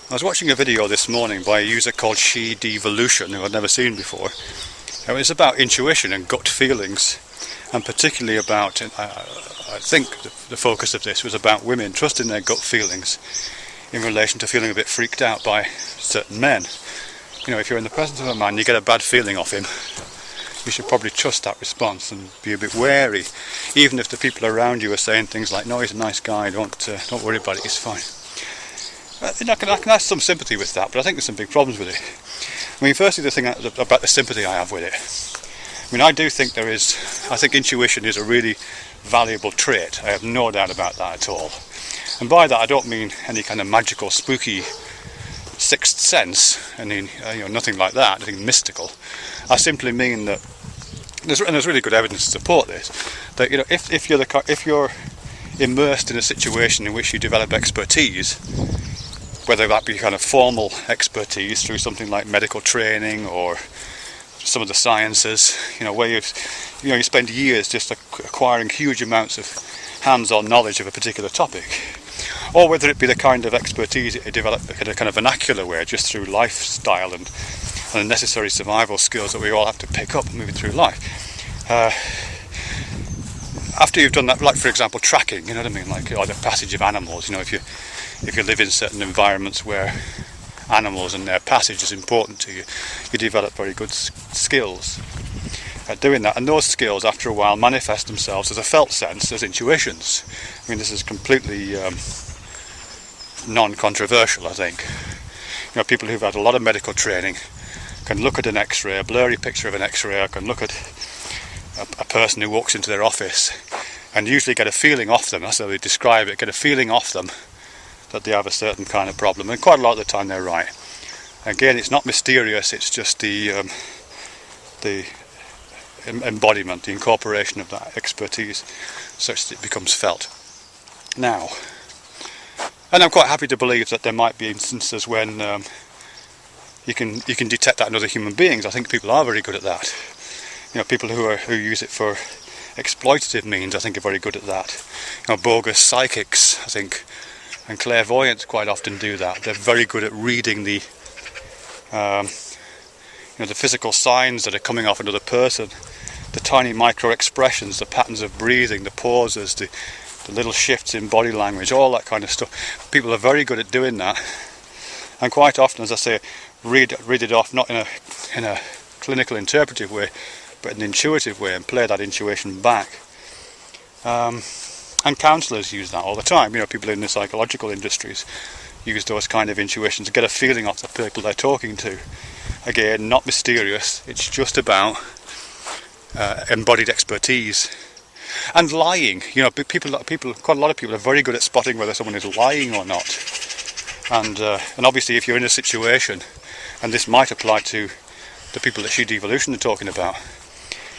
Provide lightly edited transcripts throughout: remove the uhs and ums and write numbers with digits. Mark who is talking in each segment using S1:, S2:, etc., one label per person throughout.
S1: I was watching a video this morning by a user called Shevodevolution, who I'd never seen before. It was about intuition and gut feelings, and particularly about, I think the focus of this was about women trusting their gut feelings in relation to feeling a bit freaked out by certain men. You know, if you're in the presence of a man, you get a bad feeling off him, you should probably trust that response and be a bit wary, even if the people around you are saying things like, no, he's a nice guy, don't worry about it, he's fine. I can have some sympathy with that, but I think there's some big problems with it. I mean, firstly, the thing about the sympathy I have with it. I mean, I think intuition is a really valuable trait. I have no doubt about that at all. And by that, I don't mean any kind of magical, spooky sixth sense. I mean, nothing like that, nothing mystical. I simply mean that there's really good evidence to support this. That if you're immersed in a situation in which you develop expertise, whether that be kind of formal expertise through something like medical training or some of the sciences, where you spend years just acquiring huge amounts of hands-on knowledge of a particular topic, or whether it be the kind of expertise that you develop in a kind of vernacular way, just through lifestyle and the necessary survival skills that we all have to pick up moving through life. After you've done that, like for example tracking, you know what I mean, like or the passage of animals, if you live in certain environments where animals and their passage is important to you, you develop very good skills at doing that, and those skills after a while manifest themselves as a felt sense, as intuitions. I mean, this is completely non-controversial, I think. People who've had a lot of medical training can look at an x-ray, a blurry picture of an x-ray, or can look at a person who walks into their office and usually get a feeling off them, that's how they describe it, get a feeling off them that they have a certain kind of problem, and quite a lot of the time they're right. Again, it's not mysterious, it's just the embodiment, the incorporation of that expertise such that it becomes felt. Now, and I'm quite happy to believe that there might be instances when you can detect that in other human beings. I think people are very good at that. People who use it for exploitative means, I think, are very good at that. Bogus psychics, I think, and clairvoyants quite often do that. They're very good at reading the physical signs that are coming off another person, the tiny micro expressions, the patterns of breathing, the pauses, the little shifts in body language, all that kind of stuff. People are very good at doing that, and quite often, as I say, read it off not in a clinical interpretive way, but in an intuitive way, and play that intuition back. And counsellors use that all the time. People in the psychological industries use those kind of intuitions to get a feeling off the people they're talking to. Again, not mysterious. It's just about embodied expertise. And lying. Quite a lot of people are very good at spotting whether someone is lying or not. And obviously, if you're in a situation, and this might apply to the people that Shevodevolution are talking about,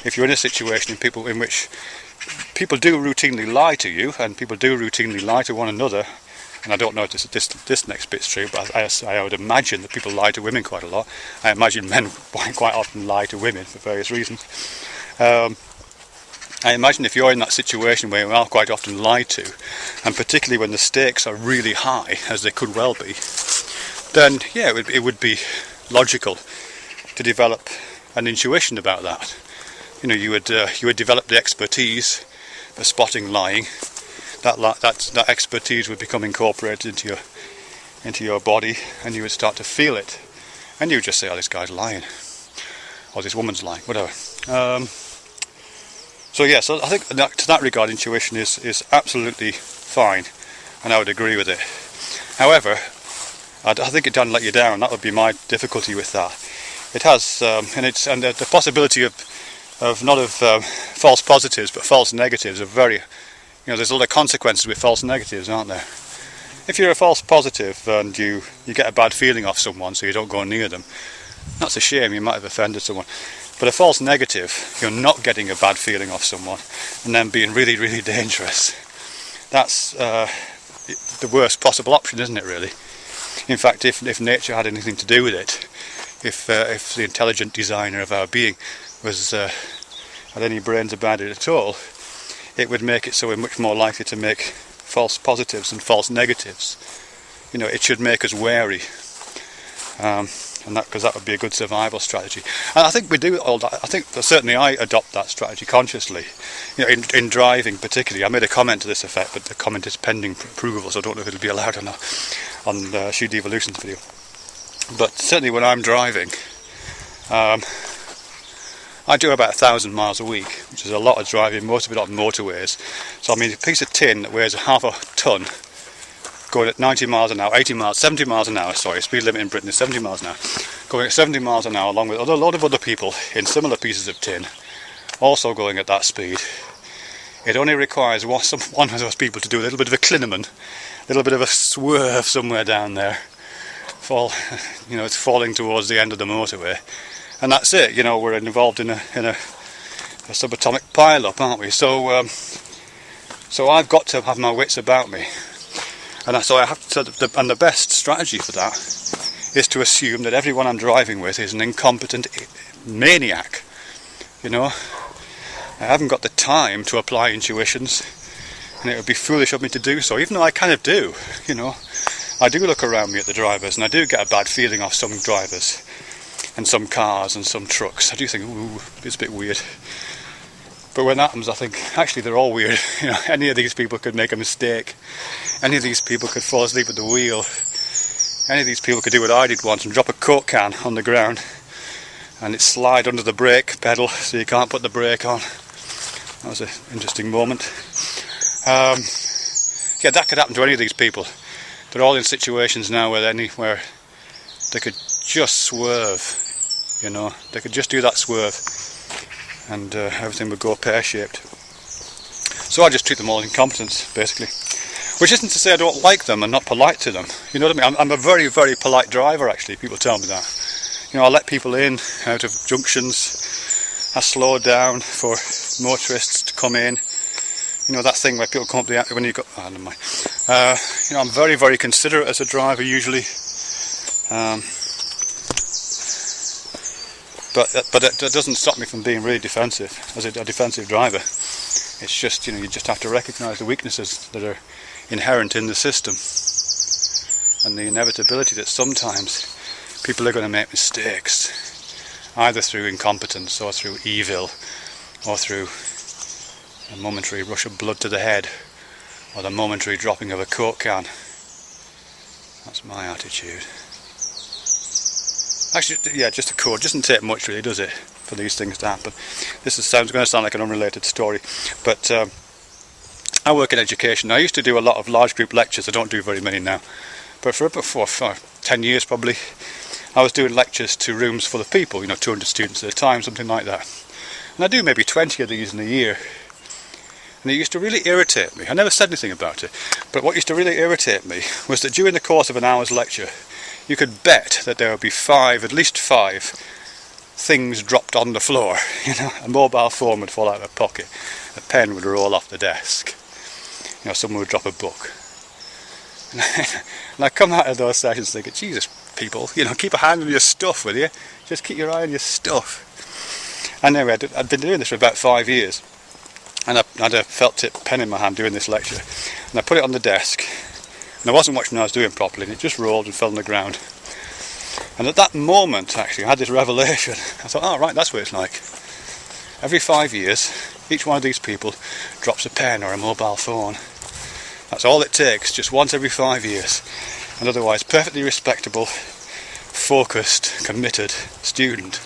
S1: if you're in a situation in which people do routinely lie to you, and people do routinely lie to one another, and I don't know if this next bit's true, but I would imagine that people lie to women quite a lot. I imagine men quite often lie to women for various reasons. I imagine if you're in that situation where you are quite often lied to, and particularly when the stakes are really high, as they could well be, then yeah, it would be logical to develop an intuition about that. You would develop the expertise for spotting lying. That expertise would become incorporated into your body, and you would start to feel it, and you would just say, "Oh, this guy's lying," or "This woman's lying," whatever. So I think to that regard, intuition is absolutely fine, and I would agree with it. However, I think it doesn't let you down. That would be my difficulty with that. It has, and the possibility of false positives but false negatives are very, there's a lot of consequences with false negatives, aren't there? If you're a false positive and you get a bad feeling off someone, so you don't go near them, that's a shame, you might have offended someone. But a false negative, you're not getting a bad feeling off someone and then being really, really dangerous. That's the worst possible option, isn't it, really? In fact, if nature had anything to do with it, if the intelligent designer of our being had any brains about it at all, it would make it so we're much more likely to make false positives and false negatives it should make us wary. And because that would be a good survival strategy. And I think we do all that. I think certainly I adopt that strategy consciously. In driving particularly. I made a comment to this effect, but the comment is pending approval, so I don't know if it'll be allowed or not on Shevodevolution's video. But certainly when I'm driving, I do about 1,000 miles a week, which is a lot of driving, most of it on motorways. So I mean, a piece of tin that weighs half a tonne, going at 90 miles an hour, 80 miles, 70 miles an hour, sorry, speed limit in Britain is 70 miles an hour, going at 70 miles an hour along with a lot of other people in similar pieces of tin, also going at that speed. It only requires one of those people to do a little bit of a Klineman, a little bit of a swerve somewhere down there, it's falling towards the end of the motorway, and that's it. We're involved in a subatomic pile-up, aren't we? So I've got to have my wits about me. And so I have to, and the best strategy for that is to assume that everyone I'm driving with is an incompetent maniac. I haven't got the time to apply intuitions, and it would be foolish of me to do so, even though I kind of do. I do look around me at the drivers, and I do get a bad feeling off some drivers, and some cars, and some trucks. I do think, ooh, it's a bit weird. But when that happens, I think, actually, they're all weird. Any of these people could make a mistake. Any of these people could fall asleep at the wheel. Any of these people could do what I did once and drop a Coke can on the ground and it slide under the brake pedal so you can't put the brake on. That was an interesting moment. Yeah, that could happen to any of these people. They're all in situations now where they could just swerve. They could just do that swerve and everything would go pear-shaped. So I just treat them all incompetents, basically. Which isn't to say I don't like them and not polite to them. You know what I mean? I'm a very, very polite driver, actually. People tell me that. I let people in, out of junctions. I slow down for motorists to come in. That thing where people come up the when you go. Oh, never mind. I'm very, very considerate as a driver usually. But it doesn't stop me from being really defensive as a defensive driver. It's just, you just have to recognise the weaknesses that are inherent in the system and the inevitability that sometimes people are going to make mistakes, either through incompetence or through evil or through a momentary rush of blood to the head or the momentary dropping of a Coke can. That's my attitude. Actually, yeah, just a quote. Doesn't take much, really, does it, for these things to happen? This going to sound like an unrelated story, but I work in education. I used to do a lot of large group lectures. I don't do very many now, but for 10 years probably, I was doing lectures to rooms full of people, 200 students at a time, something like that. And I do maybe 20 of these in a year. And it used to really irritate me. I never said anything about it, but what used to really irritate me was that during the course of an hour's lecture, you could bet that there would be at least five things dropped on the floor. A mobile phone would fall out of a pocket, a pen would roll off the desk, someone would drop a book. And I come out of those sessions thinking, Jesus, people, keep a hand on your stuff, will you? Just keep your eye on your stuff. And anyway, I'd been doing this for about 5 years, and I had a felt tip pen in my hand doing this lecture, and I put it on the desk. And I wasn't watching what I was doing properly, and it just rolled and fell on the ground. And at that moment, actually, I had this revelation. I thought, oh, right, that's what it's like. Every 5 years, each one of these people drops a pen or a mobile phone. That's all it takes, just once every 5 years. And otherwise, perfectly respectable, focused, committed student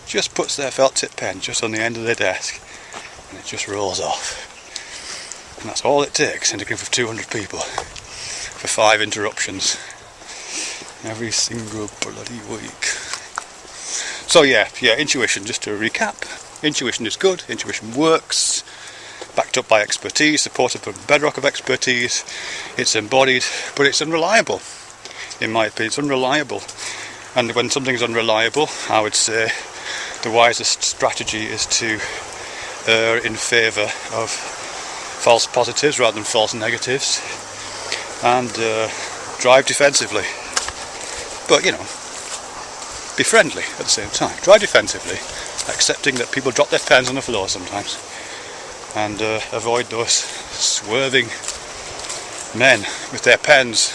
S1: just puts their felt tip pen just on the end of their desk, and it just rolls off. And that's all it takes in a group of 200 people. For 5 interruptions every single bloody week. So yeah, intuition, just to recap. Intuition is good, intuition works, backed up by expertise, supported by bedrock of expertise. It's embodied, but it's unreliable. In my opinion, it's unreliable. And when something's unreliable, I would say the wisest strategy is to err in favour of false positives rather than false negatives. And drive defensively, but be friendly at the same time. Drive defensively, accepting that people drop their pens on the floor sometimes, and avoid those swerving men with their pens